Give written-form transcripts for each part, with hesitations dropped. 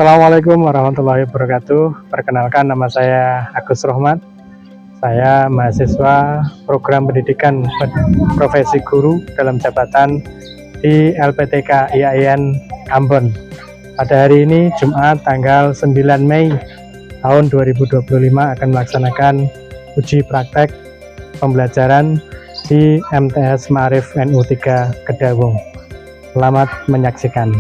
Assalamualaikum warahmatullahi wabarakatuh. Perkenalkan, nama saya Agus Rohmat. Saya mahasiswa program pendidikan profesi guru dalam jabatan di LPTK IAIN Ambon. Pada hari ini Jumat tanggal 9 Mei tahun 2025 akan melaksanakan uji praktek pembelajaran di MTS Ma'arif NU 3 Kedawung. Selamat menyaksikan.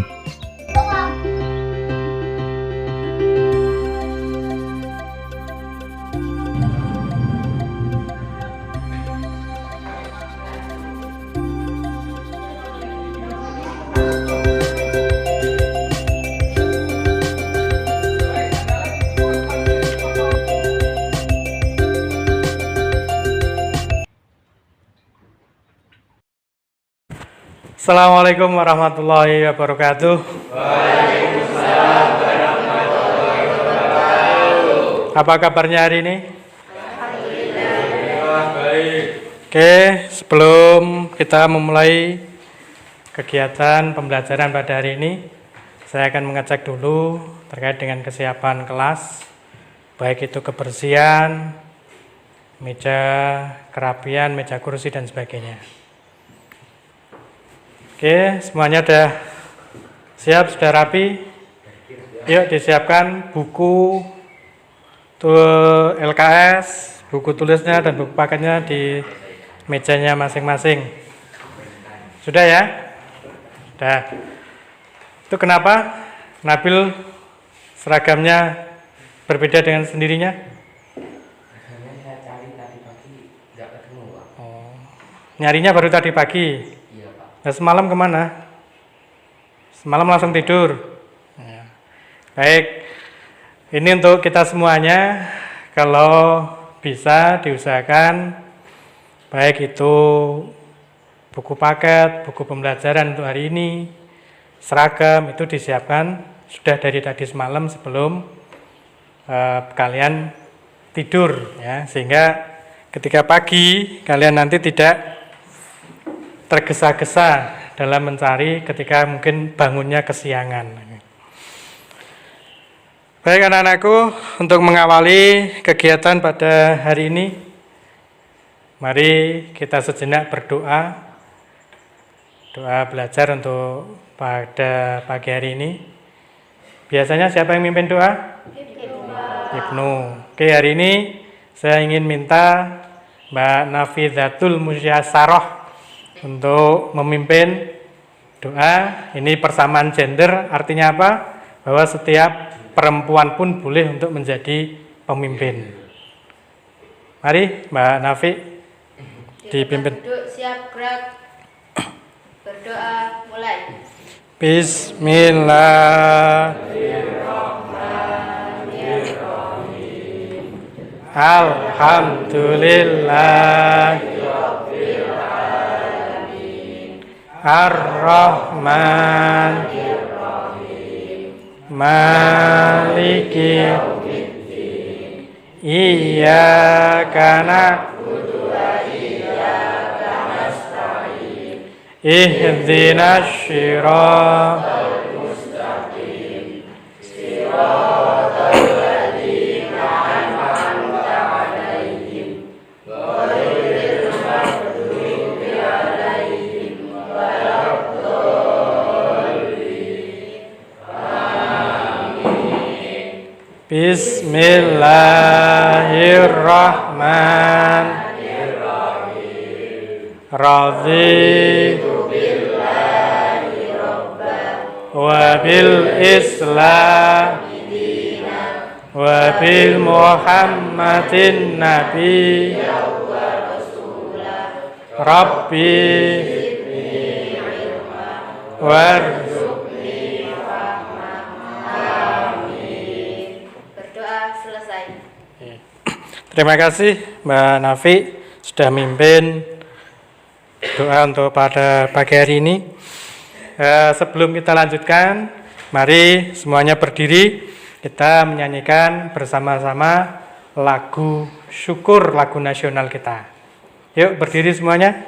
Assalamualaikum warahmatullahi wabarakatuh. Waalaikumsalam warahmatullahi wabarakatuh. Apa kabarnya hari ini? Alhamdulillah baik. Oke, sebelum kita memulai kegiatan pembelajaran pada hari ini, saya akan mengecek dulu terkait dengan kesiapan kelas, baik itu kebersihan, meja kerapian, meja kursi dan sebagainya. Oke, semuanya sudah siap, sudah rapi. Yuk disiapkan buku LKS, buku tulisnya dan buku paketnya di mejanya masing-masing. Sudah ya? Sudah. Itu kenapa Nabil seragamnya berbeda dengan sendirinya? Saya cari tadi pagi nggak ketemu, Pak. Oh, nyarinya baru tadi pagi. Iya, Pak. Nah, semalam kemana? Semalam langsung tidur. Ya. Baik, ini untuk kita semuanya. Kalau bisa diusahakan, baik itu buku paket, buku pembelajaran untuk hari ini, seragam itu disiapkan sudah dari tadi semalam sebelum kalian tidur, ya, sehingga ketika pagi kalian nanti tidak tergesa-gesa dalam mencari ketika mungkin bangunnya kesiangan. Baik anak-anakku, untuk mengawali kegiatan pada hari ini, mari kita sejenak berdoa. Doa belajar untuk pada pagi hari ini. Biasanya siapa yang mimpin doa? Ibnu. Oke, hari ini saya ingin minta Mbak Nafizatul Musyasaroh untuk memimpin doa. Ini persamaan gender, artinya apa? Bahwa setiap perempuan pun boleh untuk menjadi pemimpin. Mari Mbak Nafi dipimpin. Duduk, siap, gerak. Berdoa, mulai. Bismillahirrahmanirrahim. Alhamdulillah Ar-Rahman Maliki Iyyaka na'budu wa iyyaka nasta'in Ihdinas shiratal mustaqim Shiratal ladzina an'amta 'alaihim ghairil maghdubi 'alaihim Bismillahirrahmanirrahim. Raditu billahi rabban wa bil islam wa bil muhammadin nabiyya wa rasulah rabbi warzuqni. Terima kasih Mbak Nafi sudah mimpin doa untuk pada pagi hari ini. Sebelum kita lanjutkan, mari semuanya berdiri. Kita menyanyikan bersama-sama lagu syukur, lagu nasional kita. Yuk berdiri semuanya.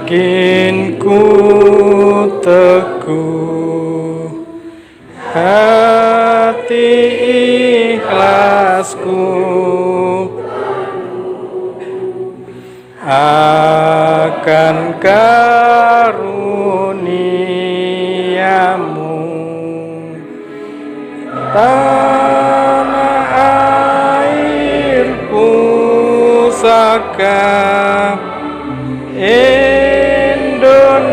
Yakin ku teguh hati ikhlasku akan karuniamu, tanah air pusaka Indonesia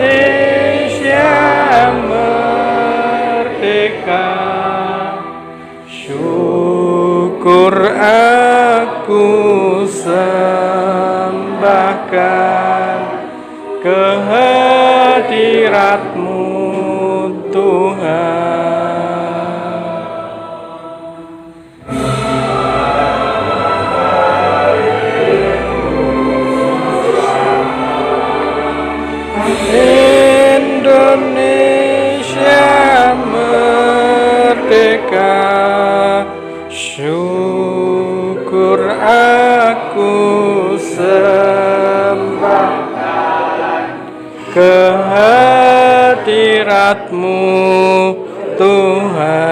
merdeka. Syukur aku sembahkan kehadirat-Mu Tuhan. Indonesia merdeka, syukur aku sembahkan kehadirat-Mu Tuhan.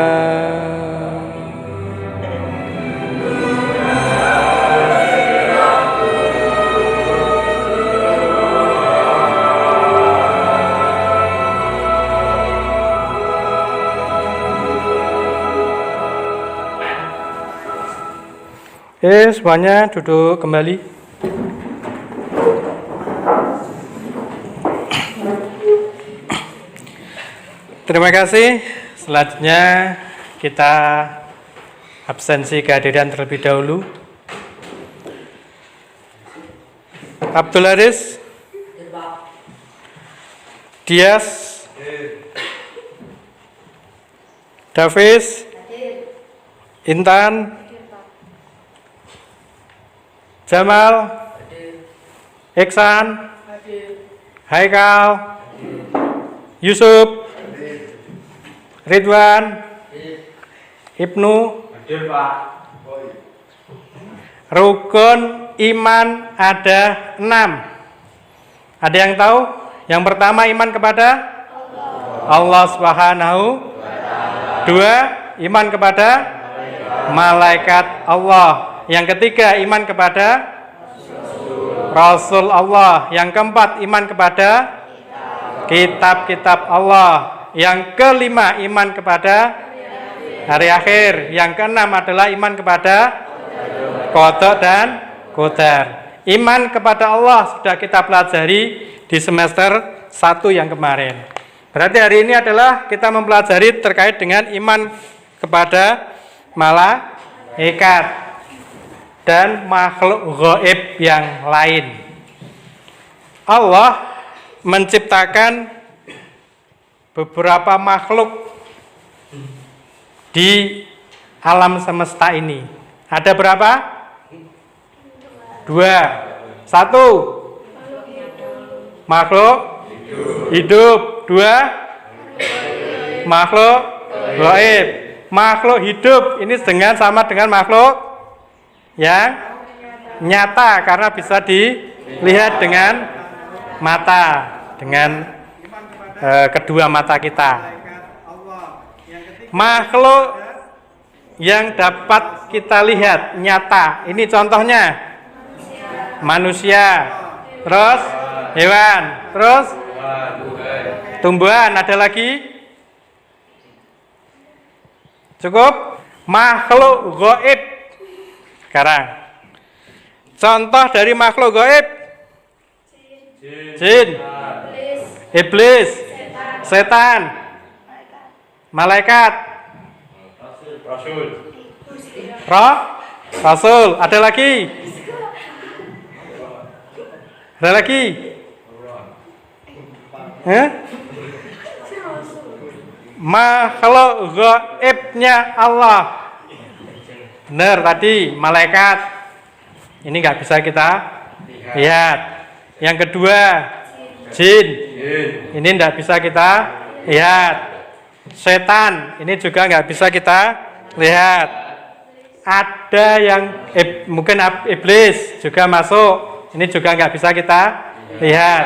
Semuanya duduk kembali. Terima kasih. Selanjutnya kita absensi kehadiran terlebih dahulu. Abdul Haris, Dias, Davis, Intan, Jamal, Iksan, Haikal, Yusuf, Ridwan, Ibnu, rukun iman ada 6. Ada yang tahu? Yang pertama iman kepada Allah Subhanahu. 2, iman kepada malaikat Allah. Yang ketiga, iman kepada Rasul Allah. Yang keempat, iman kepada kitab-kitab Allah. Yang kelima, iman kepada hari akhir. Yang keenam adalah iman kepada qada dan qadar. Iman kepada Allah sudah kita pelajari di semester 1 yang kemarin. Berarti hari ini adalah kita mempelajari terkait dengan iman kepada malaikat dan makhluk gaib yang lain. Allah menciptakan beberapa makhluk di alam semesta ini. Ada berapa? 2. 1, makhluk hidup. 2, makhluk gaib. Makhluk hidup ini sama dengan makhluk yang nyata karena bisa dilihat dengan mata, dengan kedua mata kita. Makhluk yang dapat kita lihat nyata, ini contohnya manusia, terus hewan, terus tumbuhan. Ada lagi? Cukup? Makhluk gaib. Sekarang contoh dari makhluk gaib: jin, iblis, setan, malaikat, rasul. Ada lagi? Ada lagi? Makhluk gaibnya Allah. Benar tadi, malaikat. Ini nggak bisa kita lihat. Yang kedua, jin. Ini nggak bisa kita lihat. Setan, ini juga nggak bisa kita lihat. Ada yang mungkin iblis juga masuk. Ini juga nggak bisa kita lihat.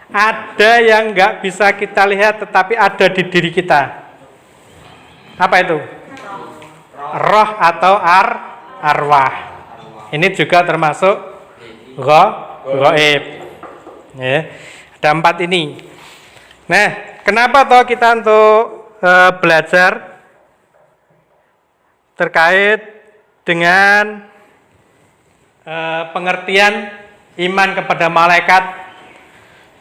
Ada yang nggak bisa kita lihat tetapi ada di diri kita. Apa itu? Roh atau arwah. Ini juga termasuk gaib. Ya, ada 4 ini. Nah, kenapa toh kita untuk belajar terkait dengan pengertian iman kepada malaikat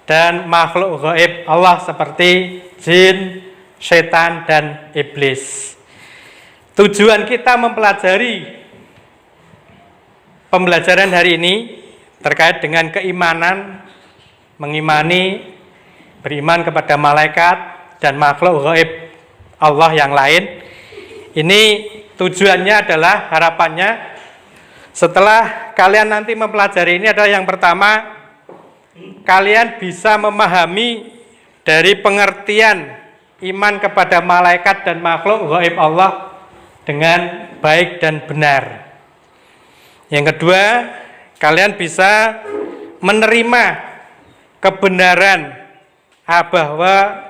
dan makhluk gaib Allah seperti jin, setan, dan iblis. Tujuan kita mempelajari pembelajaran hari ini terkait dengan keimanan, beriman kepada malaikat dan makhluk gaib Allah yang lain. Ini tujuannya adalah harapannya setelah kalian nanti mempelajari ini adalah yang pertama, kalian bisa memahami dari pengertian iman kepada malaikat dan makhluk gaib Allah dengan baik dan benar. Yang kedua, kalian bisa menerima kebenaran bahwa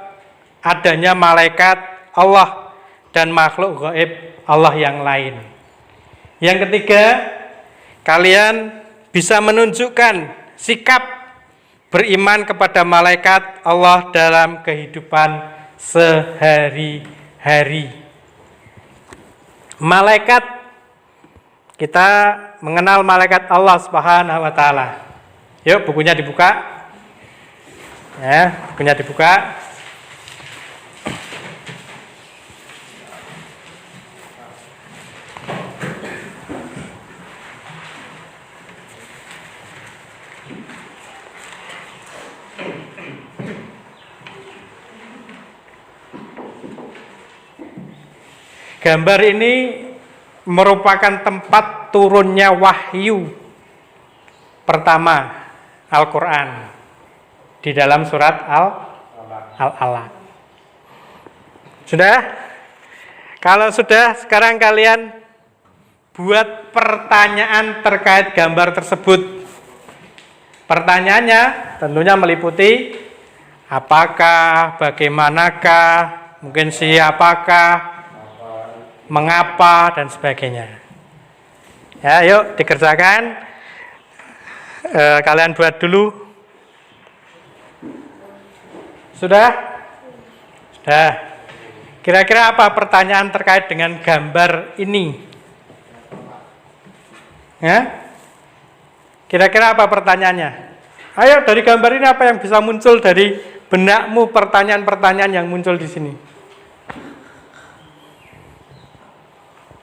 adanya malaikat Allah dan makhluk gaib Allah yang lain. Yang ketiga, kalian bisa menunjukkan sikap beriman kepada malaikat Allah dalam kehidupan sehari-hari. Malaikat, kita mengenal malaikat Allah Subhanahu wa taala. Yuk, bukunya dibuka. Ya, bukunya dibuka. Gambar ini merupakan tempat turunnya wahyu pertama Al-Quran di dalam surat Al-Alaq. Sudah? Kalau sudah, sekarang kalian buat pertanyaan terkait gambar tersebut. Pertanyaannya tentunya meliputi apakah, bagaimanakah, mungkin siapakah, mengapa, dan sebagainya. Ya, yuk dikerjakan. Kalian buat dulu. Sudah? Sudah. Kira-kira apa pertanyaan terkait dengan gambar ini? Ya? Kira-kira apa pertanyaannya? Ayo, dari gambar ini apa yang bisa muncul dari benakmu, pertanyaan-pertanyaan yang muncul di sini?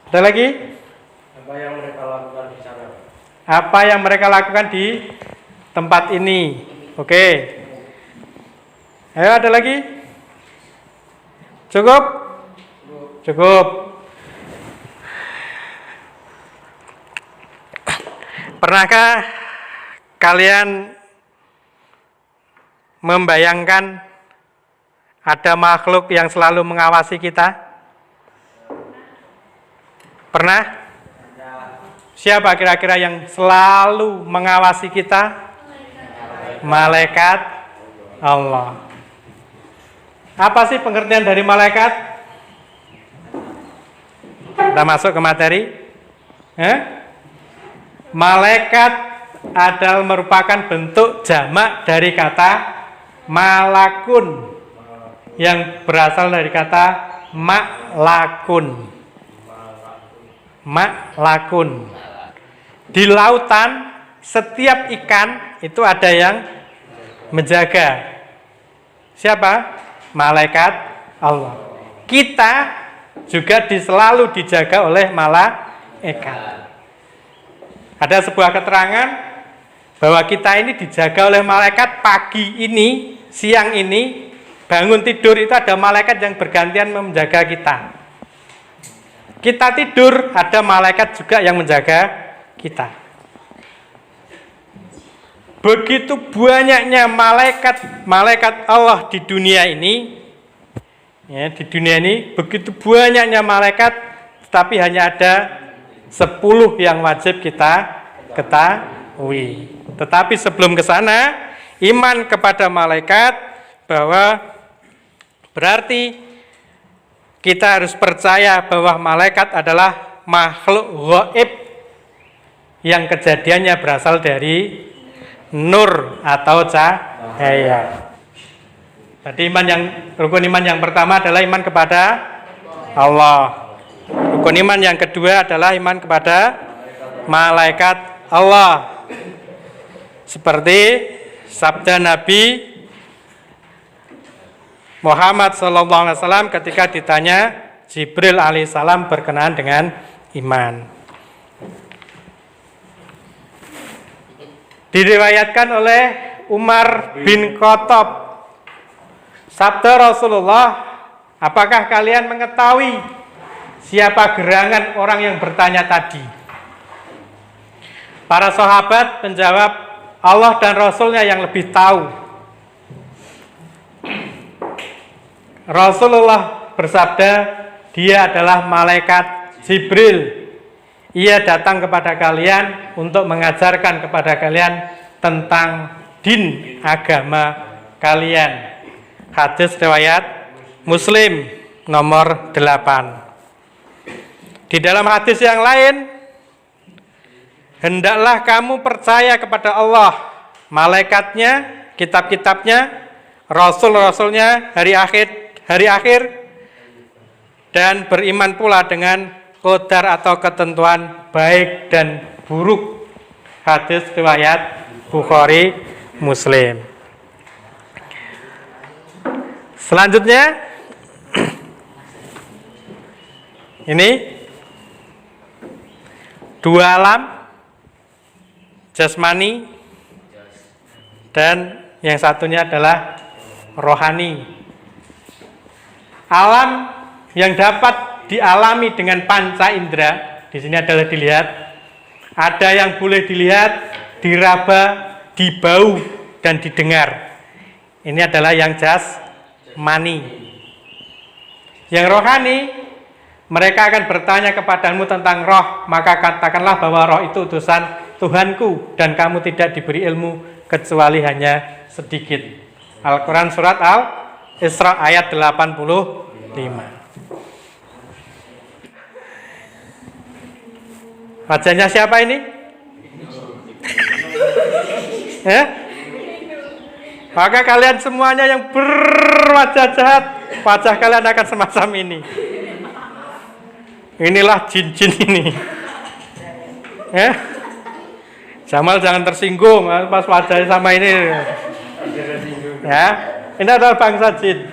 Ada lagi? Apa yang mereka lakukan di sana? Apa yang mereka lakukan di tempat ini? Oke. Ayo, ada lagi? Cukup? Cukup. Pernahkah kalian membayangkan ada makhluk yang selalu mengawasi kita? Pernah? Siapa kira-kira yang selalu mengawasi kita? Malaikat Allah. Apa sih pengertian dari malaikat? Kita masuk ke materi. Malaikat adalah merupakan bentuk jamak dari kata malakun yang berasal dari kata maklakun. Maklakun. Di lautan setiap ikan itu ada yang menjaga. Siapa? Malaikat Allah. Kita juga selalu dijaga oleh malaikat. Ada sebuah keterangan bahwa kita ini dijaga oleh malaikat pagi ini, siang ini, bangun tidur itu ada malaikat yang bergantian menjaga kita. kita tidur, ada malaikat juga yang menjaga kita. Begitu banyaknya malaikat Allah di dunia ini, ya, di dunia ini begitu banyaknya malaikat, tetapi hanya ada 10 yang wajib kita ketahui. Tetapi sebelum ke sana, iman kepada malaikat bahwa berarti kita harus percaya bahwa malaikat adalah makhluk gaib yang kejadiannya berasal dari nur atau cahaya. Jadi rukun iman yang pertama adalah iman kepada Allah. Rukun iman yang kedua adalah iman kepada malaikat Allah. Seperti sabda Nabi Muhammad SAW ketika ditanya Jibril alaihissalam berkenaan dengan iman. Diriwayatkan oleh Umar bin Khattab, sabda Rasulullah, apakah kalian mengetahui siapa gerangan orang yang bertanya tadi? Para sahabat menjawab, Allah dan Rasulnya yang lebih tahu. Rasulullah bersabda, dia adalah malaikat Jibril. Ia datang kepada kalian untuk mengajarkan kepada kalian tentang din agama kalian. Hadis riwayat Muslim nomor 8. Di dalam hadis yang lain, hendaklah kamu percaya kepada Allah, malaikatnya, kitab-kitabnya, rasul-rasulnya, hari akhir, dan beriman pula dengan qadar atau ketentuan baik dan buruk. Hadis riwayat Bukhari, Muslim. Selanjutnya ini dua alam, jasmani dan yang satunya adalah rohani. Alam yang dapat dialami dengan panca indera, di sini adalah dilihat. Ada yang boleh dilihat, diraba, dibau, dan didengar. Ini adalah yang jasmani. Yang rohani, mereka akan bertanya kepadamu tentang roh, maka katakanlah bahwa roh itu utusan Tuhanku, dan kamu tidak diberi ilmu kecuali hanya sedikit. Al-Quran surat Al-Isra ayat 85. Wajahnya siapa ini? Ya? Maka kalian semuanya yang berwajah jahat, wajah kalian akan semacam ini. Inilah jin-jin ini. Ya? Jamal jangan tersinggung pas wajahnya sama ini. Ya, ini adalah bangsa jin.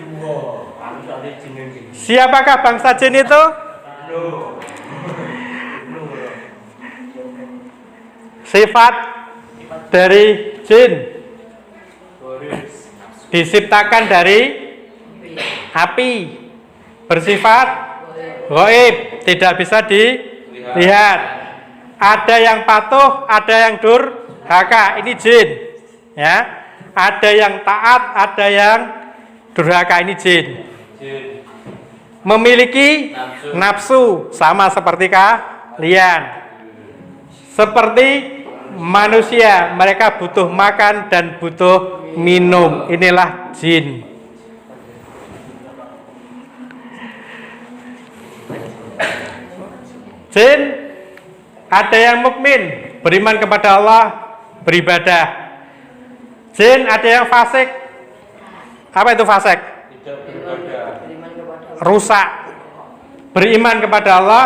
Siapakah bangsa jin itu? Sifat dari jin diciptakan dari api, bersifat gaib, tidak bisa dilihat. Ada yang patuh, ada yang durhaka, ini jin. Ya, ada yang taat, ada yang durhaka, ini jin. Memiliki nafsu sama seperti kalian. Seperti manusia, mereka butuh makan dan butuh minum. Inilah jin. Jin, ada yang mukmin, beriman kepada Allah, beribadah. Jin, ada yang fasik. Apa itu fasik? Rusak. Beriman kepada Allah,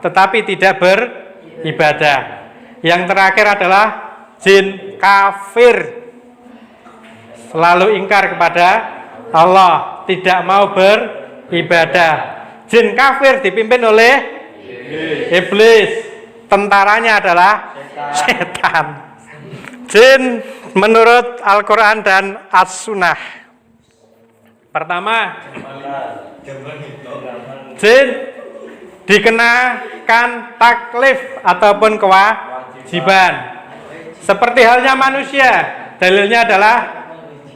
tetapi tidak beribadah. Yang terakhir adalah jin kafir, selalu ingkar kepada Allah, tidak mau beribadah. Jin kafir dipimpin oleh iblis, tentaranya adalah setan. Jin menurut Al-Quran dan As-Sunnah. Pertama, jin dikenakan taklif ataupun kewajiban. Seperti halnya manusia, dalilnya adalah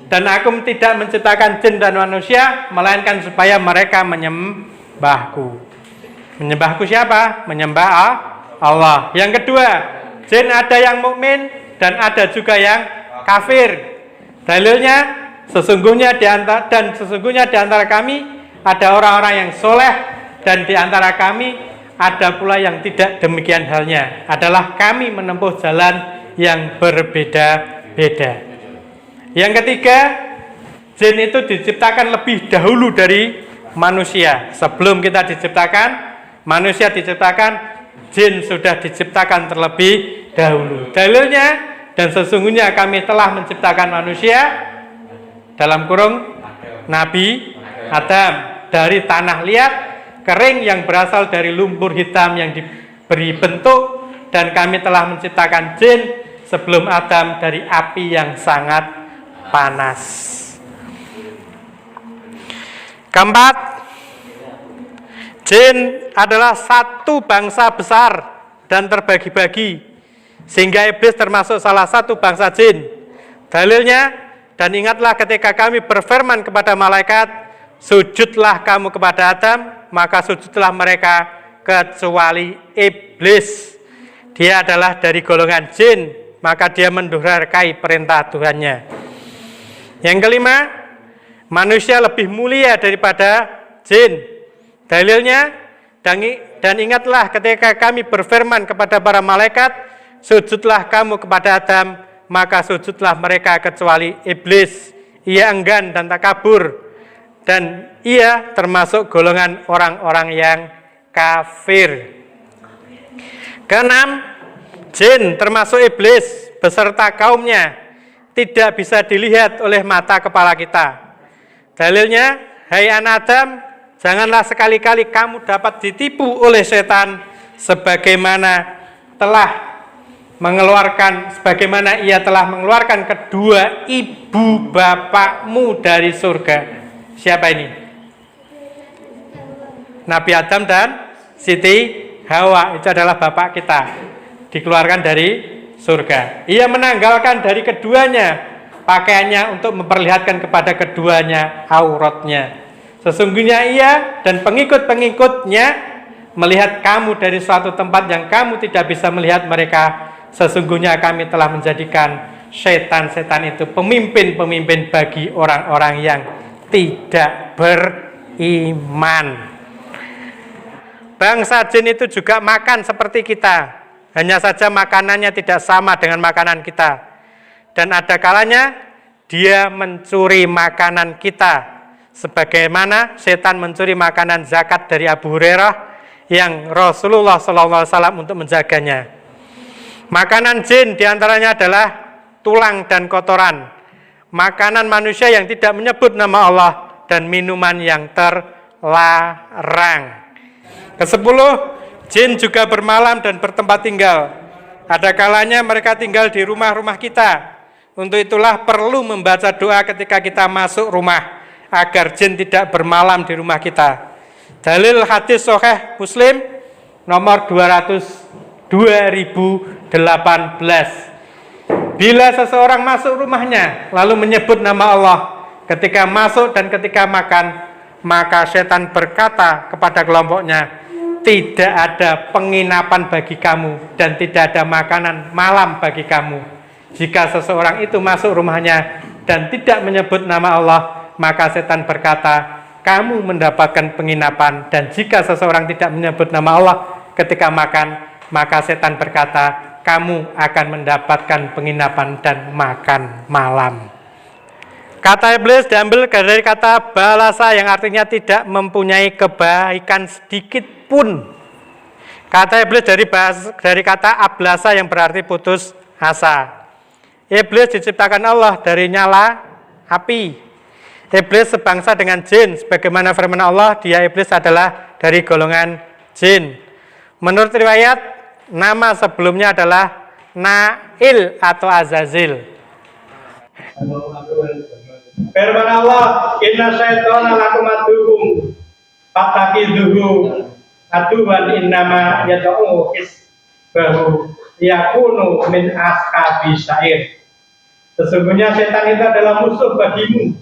dan aku tidak menciptakan jin dan manusia melainkan supaya mereka menyembahku. Menyembahku siapa? Menyembah Allah. Yang kedua, jin ada yang mukmin dan ada juga yang kafir. Dalilnya sesungguhnya di antara kami ada orang-orang yang soleh dan di antara kami ada pula yang tidak demikian halnya. Adalah kami menempuh jalan yang berbeda-beda. Yang ketiga, jin itu diciptakan lebih dahulu dari manusia. Sebelum kita diciptakan, manusia diciptakan, jin sudah diciptakan terlebih dahulu. Dalilnya, dan sesungguhnya kami telah menciptakan manusia dalam kurung Nabi Adam dari tanah liat kering yang berasal dari lumpur hitam yang diberi bentuk, dan kami telah menciptakan jin sebelum Adam dari api yang sangat panas. Keempat, jin adalah satu bangsa besar dan terbagi-bagi, sehingga iblis termasuk salah satu bangsa jin. Dalilnya, dan ingatlah ketika kami berfirman kepada malaikat, sujudlah kamu kepada Adam, maka sujudlah mereka kecuali iblis. Dia adalah dari golongan jin, maka dia mendurhakai perintah Tuhannya. Yang kelima, manusia lebih mulia daripada jin. Dalilnya, dan ingatlah ketika kami berfirman kepada para malaikat, sujudlah kamu kepada Adam, maka sujudlah mereka kecuali iblis. Ia enggan dan takabur, dan ia termasuk golongan orang-orang yang kafir. Keenam, jin termasuk iblis beserta kaumnya tidak bisa dilihat oleh mata kepala kita. Dalilnya, hai anak Adam, janganlah sekali-kali kamu dapat ditipu oleh setan sebagaimana ia telah mengeluarkan kedua ibu bapakmu dari surga. Siapa ini? Nabi Adam dan Siti Hawa, itu adalah bapak kita, dikeluarkan dari surga. Ia menanggalkan dari keduanya pakaiannya untuk memperlihatkan kepada keduanya auratnya. Sesungguhnya ia dan pengikut-pengikutnya melihat kamu dari suatu tempat yang kamu tidak bisa melihat mereka. Sesungguhnya kami telah menjadikan setan-setan itu pemimpin-pemimpin bagi orang-orang yang tidak beriman. Bangsa jin itu juga makan seperti kita. Hanya saja makanannya tidak sama dengan makanan kita. Dan ada kalanya dia mencuri makanan kita. Sebagaimana setan mencuri makanan zakat dari Abu Hurairah yang Rasulullah SAW untuk menjaganya. Makanan jin diantaranya adalah tulang dan kotoran. Makanan manusia yang tidak menyebut nama Allah dan minuman yang terlarang. Kesepuluh, jin juga bermalam dan bertempat tinggal. Ada kalanya mereka tinggal di rumah-rumah kita. Untuk itulah perlu membaca doa ketika kita masuk rumah, agar jin tidak bermalam di rumah kita. Dalil hadis Sahih Muslim nomor 2018. Bila seseorang masuk rumahnya lalu menyebut nama Allah ketika masuk dan ketika makan, maka setan berkata kepada kelompoknya, tidak ada penginapan bagi kamu dan tidak ada makanan malam bagi kamu. Jika seseorang itu masuk rumahnya dan tidak menyebut nama Allah, maka setan berkata, kamu mendapatkan penginapan. Dan jika seseorang tidak menyebut nama Allah ketika makan, maka setan berkata, kamu akan mendapatkan penginapan dan makan malam. Kata iblis diambil dari kata balasa yang artinya tidak mempunyai kebaikan sedikit pun. Kata iblis dari kata ablasa yang berarti putus asa. Iblis diciptakan Allah dari nyala api. Iblis sebangsa dengan jin, sebagaimana firman Allah, dia iblis adalah dari golongan jin. Menurut riwayat, nama sebelumnya adalah Nail atau Azazil. Firman Allah, inna syaitana lakum aduwwum fattakhidhuhu aduwan innama yad'u hisbahu yakunu min ashabi sa'ir. Sesungguhnya setan itu adalah musuh bagimu,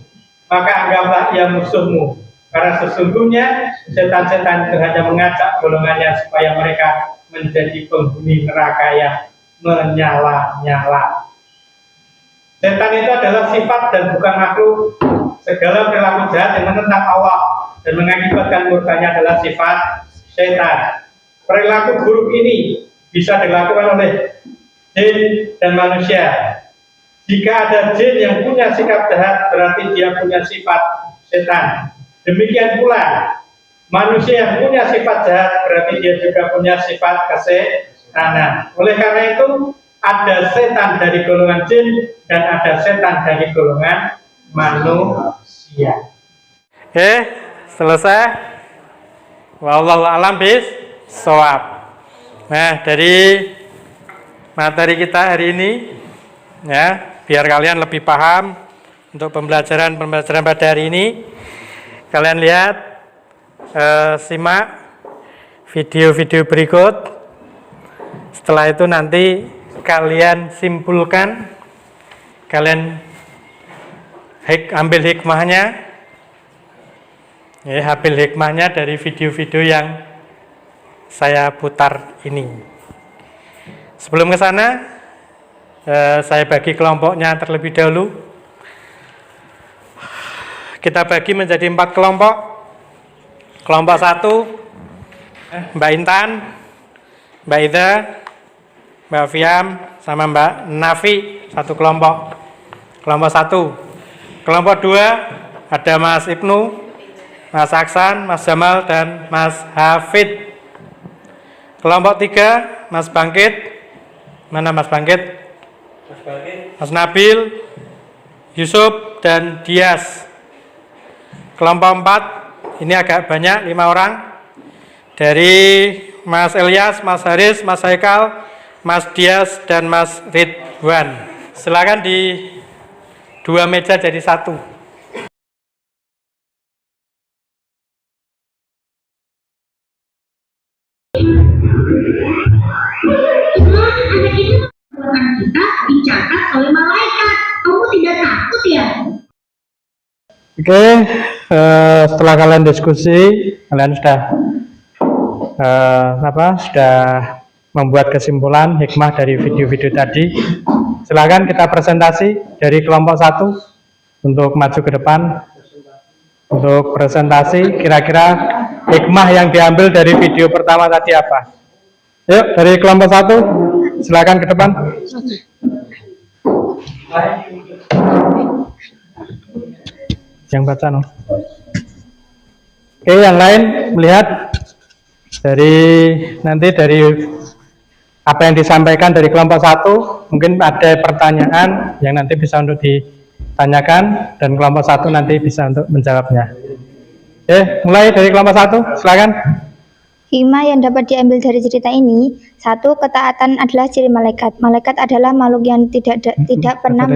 maka anggaplah ia musuhmu. Karena sesungguhnya setan-setan itu hanya mengajak golongannya supaya mereka menjadi penghuni neraka yang menyala-nyala. Setan itu adalah sifat dan bukan makhluk. Segala perilaku jahat yang menentang Allah dan mengakibatkan murkanya adalah sifat setan. Perilaku buruk ini bisa dilakukan oleh jin dan manusia. Jika ada jin yang punya sikap jahat, berarti dia punya sifat setan. Demikian pula manusia yang punya sifat jahat, berarti dia juga punya sifat kesetanan. Oleh karena itu, ada setan dari golongan jin dan ada setan dari golongan manusia. Oke, selesai. Wallahu a'lam bishawab. Nah, dari materi kita hari ini, ya, biar kalian lebih paham untuk pembelajaran pada hari ini, kalian lihat, simak video-video berikut. Setelah itu nanti kalian simpulkan, kalian ambil hikmahnya, ya, ambil hikmahnya dari video-video yang saya putar ini. Sebelum ke sana, saya bagi kelompoknya terlebih dahulu. Kita bagi menjadi 4 kelompok. Kelompok 1, Mbak Intan, Mbak Ida, Mbak Fiam, sama Mbak Nafi, satu kelompok. Kelompok 1. Kelompok 2 ada Mas Ibnu, Mas Aksan, Mas Jamal, dan Mas Hafid. Kelompok 3 Mas Bangkit. Mana Mas Bangkit? Mas Nabil, Yusuf, dan Dias. Kelompok 4 ini agak banyak, 5 orang. Dari Mas Elias, Mas Haris, Mas Haikal, Mas Dias, dan Mas Ridwan. Silakan di 2 meja jadi 1. Anak itu kita dicatat oleh malaikat. Kamu tidak takut ya? Oke, setelah kalian diskusi, kalian sudah sudah membuat kesimpulan hikmah dari video-video tadi. Silakan kita presentasi dari kelompok 1 untuk maju ke depan. Untuk presentasi, kira-kira hikmah yang diambil dari video pertama tadi apa? Yuk, dari kelompok 1, silakan ke depan. Yang baca no. Oke, yang lain melihat dari apa yang disampaikan dari kelompok 1, mungkin ada pertanyaan yang nanti bisa untuk ditanyakan dan kelompok 1 nanti bisa untuk menjawabnya. Oke, mulai dari kelompok 1, silakan. Hikmah yang dapat diambil dari cerita ini, 1. Ketaatan adalah ciri malaikat. Malaikat adalah makhluk yang tidak pernah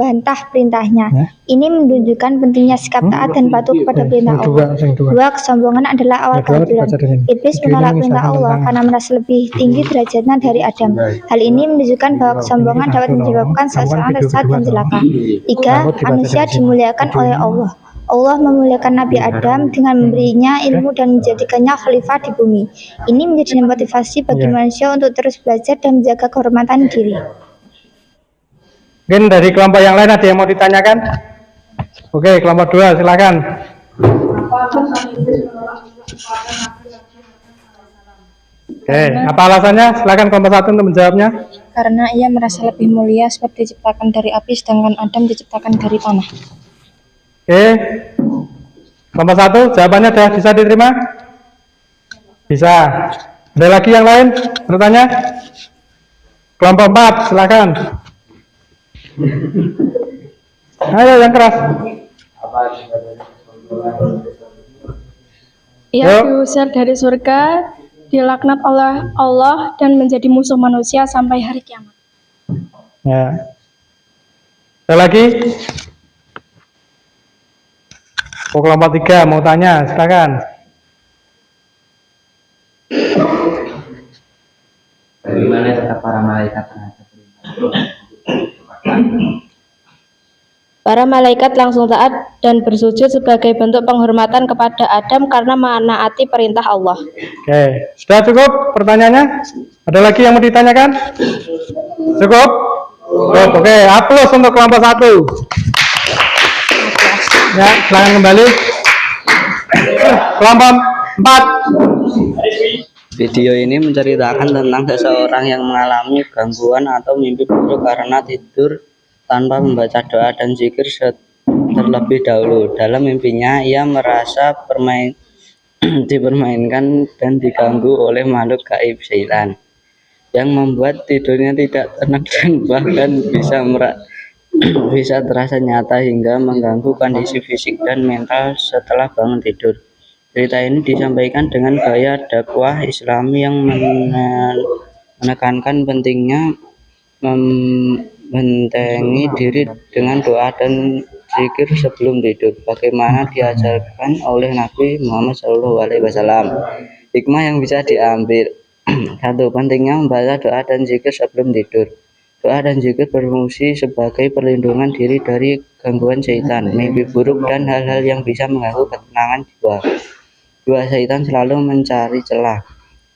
bantah perintahnya. Ya. Ini menunjukkan pentingnya sikap taat dan patuh kepada perintah Allah. 2. Kesombongan adalah awal kehancuran. Iblis menolak perintah Allah karena merasa lebih tinggi derajatnya dari Adam. Hal ini menunjukkan bahwa kesombongan dapat menyebabkan seseorang tersesat dan celaka. 3. Manusia dimuliakan oleh Allah. Allah memuliakan Nabi Adam dengan memberinya ilmu dan menjadikannya khalifah di bumi. Ini menjadi motivasi bagi manusia untuk terus belajar dan menjaga kehormatan diri. Mungkin dari kelompok yang lain ada yang mau ditanyakan? Oke, kelompok 2 silakan. Oke, apa alasannya? Silakan kelompok 1 untuk menjawabnya. Karena ia merasa lebih mulia sebab diciptakan dari api sedangkan Adam diciptakan dari tanah. Oke, kelompok 1 jawabannya sudah bisa diterima? Bisa. Ada lagi yang lain bertanya? Kelompok 4 silakan. Ayo yang keras. Ia diusir dari surga, dilaknat oleh Allah dan menjadi musuh manusia sampai hari kiamat. Ya. Ada lagi? Kelompok 3 mau tanya, silakan. para malaikat terhadap perintah Allah kepada Para malaikat langsung taat dan bersujud sebagai bentuk penghormatan kepada Adam karena menaati perintah Allah. Oke, sudah cukup pertanyaannya? Ada lagi yang mau ditanyakan? Cukup? Cukup. Oke, aplaus untuk kelompok 1. Ya, silakan kembali. Kelompok 4. Video ini menceritakan tentang seseorang yang mengalami gangguan atau mimpi buruk karena tidur tanpa membaca doa dan zikir terlebih dahulu. Dalam mimpinya, ia merasa dipermainkan dan diganggu oleh makhluk gaib setan yang membuat tidurnya tidak tenang dan bahkan bisa terasa nyata hingga mengganggu kondisi fisik dan mental setelah bangun tidur. Cerita ini disampaikan dengan gaya dakwah Islami yang menekankan pentingnya membentengi diri dengan doa dan zikir sebelum tidur, bagaimana diajarkan oleh Nabi Muhammad SAW. Hikmah yang bisa diambil: 1. Pentingnya membaca doa dan zikir sebelum tidur. Doa dan zikir berfungsi sebagai perlindungan diri dari gangguan setan, mimpi buruk, dan hal-hal yang bisa mengganggu ketenangan jiwa. 2. Setan selalu mencari celah.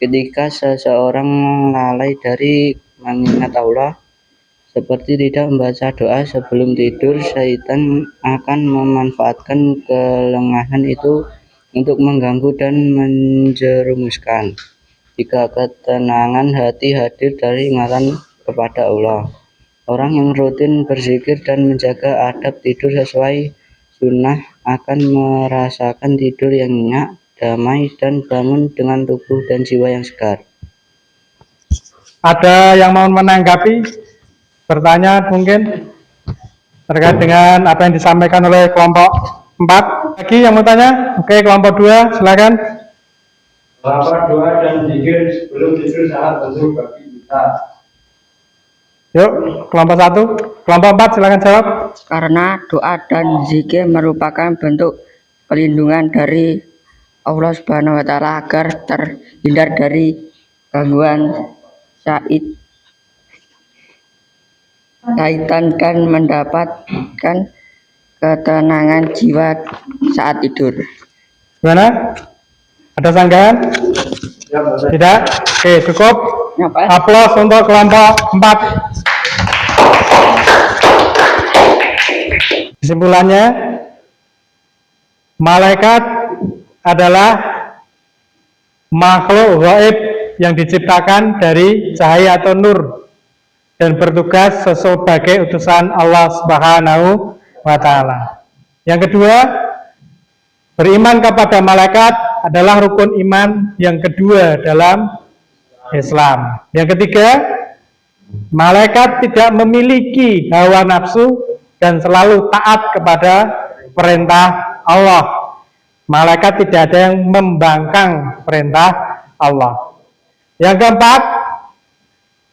Ketika seseorang lalai dari mengingat Allah, seperti tidak membaca doa sebelum tidur, setan akan memanfaatkan kelengahan itu untuk mengganggu dan menjerumuskan. Jika ketenangan hati hadir dari ingatan kepada Allah, orang yang rutin berzikir dan menjaga adab tidur sesuai sunnah akan merasakan tidur yang nyenyak, damai, dan bangun dengan tubuh dan jiwa yang segar. Ada yang mau menanggapi pertanyaan mungkin terkait dengan apa yang disampaikan oleh kelompok 4? Lagi yang mau tanya? Oke, kelompok 2 silakan. Bapak doa dan zikir sebelum tidur sangat penting bagi kita. Yuk, kelompok 1, kelompok 4 silakan jawab. Karena doa dan zikir merupakan bentuk perlindungan dari Allah Subhanahu wa Ta'ala agar terhindar dari gangguan syaitan dan mendapatkan ketenangan jiwa saat tidur. Gimana? Ada sanggahan? Tidak? Oke, cukup. Aplaus untuk kelompok 4. Kesimpulannya, malaikat adalah makhluk gaib yang diciptakan dari cahaya atau nur dan bertugas sebagai utusan Allah Subhanahu wa Ta'ala. Yang kedua, beriman kepada malaikat adalah rukun iman yang kedua dalam Islam. Yang ketiga, malaikat tidak memiliki hawa nafsu dan selalu taat kepada perintah Allah. Malaikat tidak ada yang membangkang perintah Allah. Yang keempat,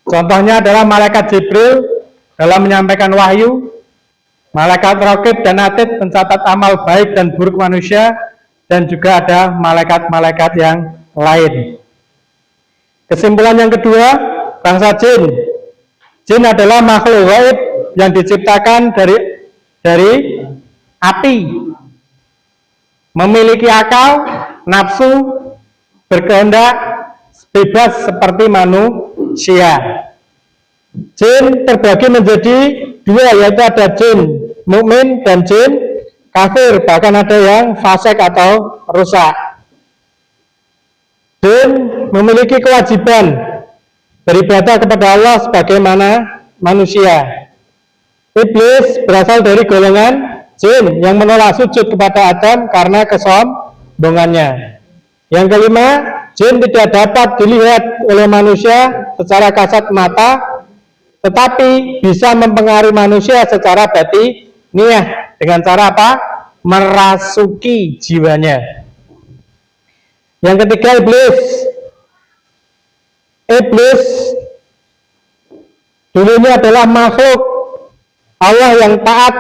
contohnya adalah malaikat Jibril dalam menyampaikan wahyu, malaikat Raqib dan Atid mencatat amal baik dan buruk manusia, dan juga ada malaikat-malaikat yang lain. Kesimpulan yang kedua, bangsa jin. Jin adalah makhluk gaib yang diciptakan dari api, memiliki akal, nafsu, berkehendak, bebas seperti manusia. Jin terbagi menjadi dua, yaitu ada jin mukmin dan jin kafir, bahkan ada yang fasik atau rusak. Jin memiliki kewajiban beribadah kepada Allah sebagaimana manusia. Iblis berasal dari golongan jin yang menolak sujud kepada Adam karena kesombongannya. Yang kelima, jin tidak dapat dilihat oleh manusia secara kasat mata, tetapi bisa mempengaruhi manusia secara batiniah dengan cara apa? Merasuki jiwanya. Yang ketiga, iblis. Iblis dulunya adalah makhluk Allah yang taat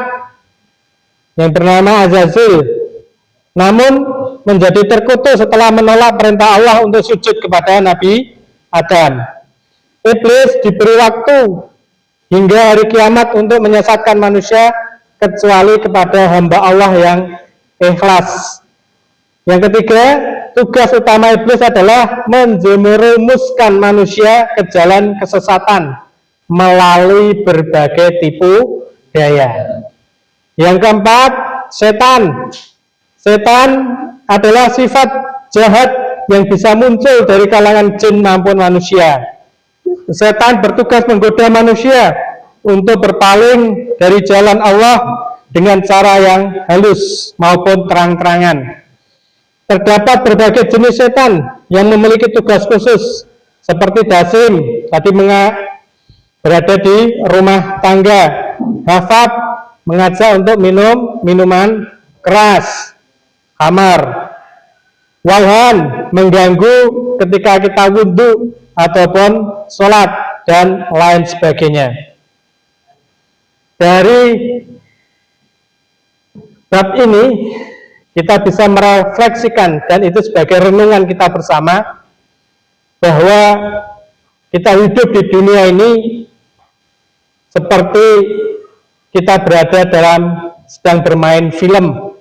yang bernama Azazil, namun menjadi terkutuk setelah menolak perintah Allah untuk sujud kepada Nabi Adam. Iblis diberi waktu hingga hari kiamat untuk menyesatkan manusia kecuali kepada hamba Allah yang ikhlas. Yang ketiga, tugas utama iblis adalah menjerumuskan manusia ke jalan kesesatan melalui berbagai tipu daya. Yang keempat, setan. Setan adalah sifat jahat yang bisa muncul dari kalangan jin maupun manusia. Setan bertugas menggoda manusia untuk berpaling dari jalan Allah dengan cara yang halus maupun terang-terangan. Terdapat berbagai jenis setan yang memiliki tugas khusus, seperti dasim, tadi berada di rumah tangga. Hafab, mengajak untuk minum minuman keras. Hamar, walhan, mengganggu ketika kita wudhu ataupun sholat dan lain sebagainya. Dari bab ini kita bisa merefleksikan, dan itu sebagai renungan kita bersama, bahwa kita hidup di dunia ini seperti kita berada dalam sedang bermain film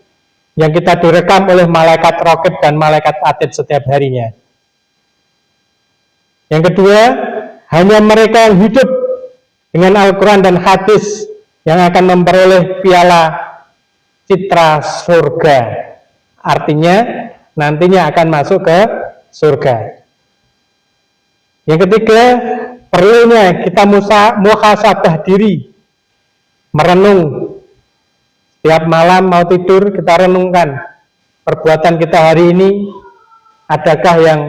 yang kita direkam oleh malaikat raqib dan malaikat atid setiap harinya. Yang kedua, hanya mereka yang hidup dengan Al-Quran dan hadis yang akan memperoleh piala citra surga. Artinya nantinya akan masuk ke surga. Yang ketiga, perlunya kita muhasabah diri, merenung. Setiap malam mau tidur kita renungkan perbuatan kita hari ini, adakah yang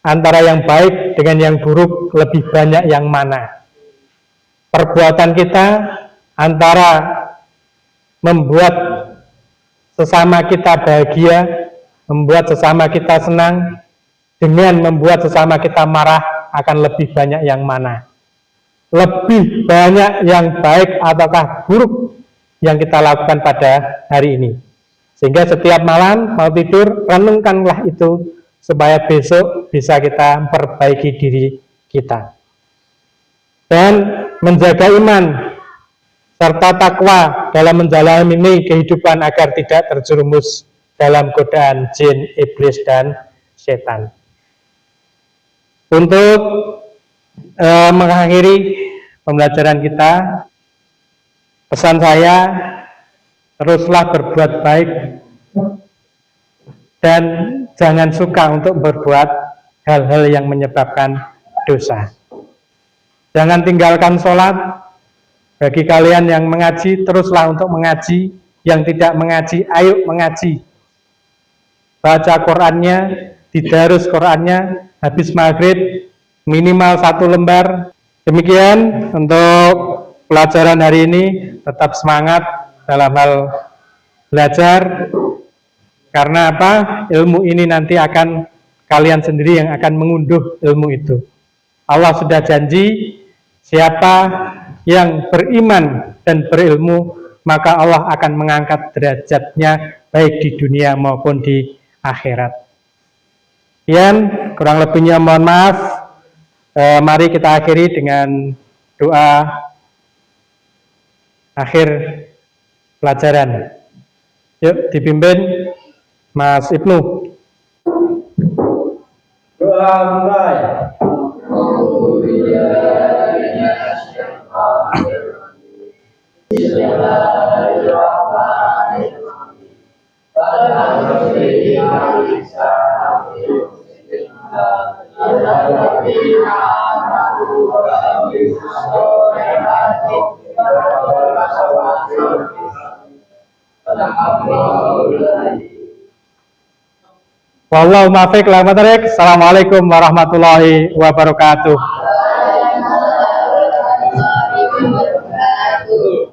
antara yang baik dengan yang buruk lebih banyak yang mana? Perbuatan kita antara membuat sesama kita bahagia, membuat sesama kita senang, dengan membuat sesama kita marah, akan lebih banyak yang mana? Lebih banyak yang baik ataukah buruk yang kita lakukan pada hari ini? Sehingga setiap malam mau tidur, renungkanlah itu supaya besok bisa kita perbaiki diri kita. Dan menjaga iman serta takwa dalam menjalani kehidupan agar tidak terjerumus dalam godaan jin, iblis, dan setan. Untuk mengakhiri pembelajaran kita, pesan saya, teruslah berbuat baik dan jangan suka untuk berbuat hal-hal yang menyebabkan dosa. Jangan tinggalkan sholat. Bagi kalian yang mengaji, teruslah untuk mengaji. Yang tidak mengaji, ayo mengaji. Baca Qur'annya, didarus Qur'annya, habis maghrib minimal 1 lembar. Demikian untuk pelajaran hari ini. Tetap semangat dalam hal belajar, karena apa? Ilmu ini nanti akan kalian sendiri yang akan mengunduh ilmu itu. Allah sudah janji, siapa yang beriman dan berilmu, maka Allah akan mengangkat derajatnya baik di dunia maupun di akhirat. Sekian, kurang lebihnya mohon maaf. Mari kita akhiri dengan doa akhir pelajaran. Yuk, dipimpin Mas Ibnu. Doa mulai. Wallahu muwaffiq. Assalamualaikum warahmatullahi wabarakatuh.